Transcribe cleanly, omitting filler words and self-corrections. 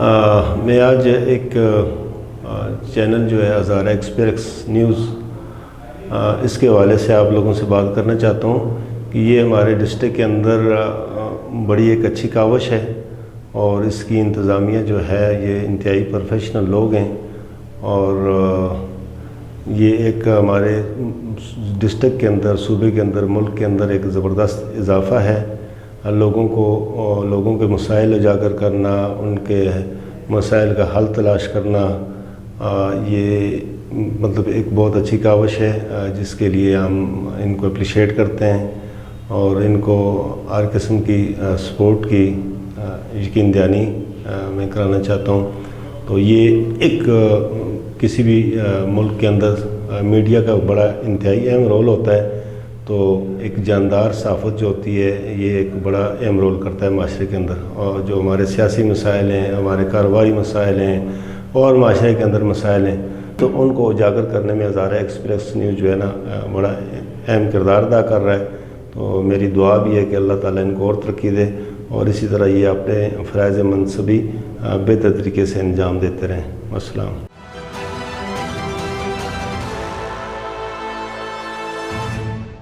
میں آج ایک چینل جو ہے ہزارہ ایکسپریس نیوز اس کے حوالے سے آپ لوگوں سے بات کرنا چاہتا ہوں کہ یہ ہمارے ڈسٹرکٹ کے اندر بڑی ایک اچھی کاوش ہے اور اس کی انتظامیہ جو ہے یہ انتہائی پروفیشنل لوگ ہیں اور یہ ایک ہمارے ڈسٹرکٹ کے اندر، صوبے کے اندر، ملک کے اندر ایک زبردست اضافہ ہے۔ لوگوں کے مسائل اجاگر کرنا، ان کے مسائل کا حل تلاش کرنا، یہ مطلب ایک بہت اچھی کاوش ہے جس کے لیے ہم ان کو اپریشیٹ کرتے ہیں اور ان کو ہر قسم کی سپورٹ کی یقین دہانی میں کرانا چاہتا ہوں۔ تو یہ ایک کسی بھی ملک کے اندر میڈیا کا بڑا انتہائی اہم رول ہوتا ہے، تو ایک جاندار صحافت جو ہوتی ہے یہ ایک بڑا اہم رول کرتا ہے معاشرے کے اندر، اور جو ہمارے سیاسی مسائل ہیں، ہمارے کاروباری مسائل ہیں اور معاشرے کے اندر مسائل ہیں، تو ان کو اجاگر کرنے میں ہزارہ ایکسپریس نیوز جو ہے نا بڑا اہم کردار ادا کر رہا ہے۔ تو میری دعا بھی ہے کہ اللہ تعالیٰ ان کو اور ترقی دے اور اسی طرح یہ اپنے فرائض منصبی بہتر طریقے سے انجام دیتے رہیں۔ السلام۔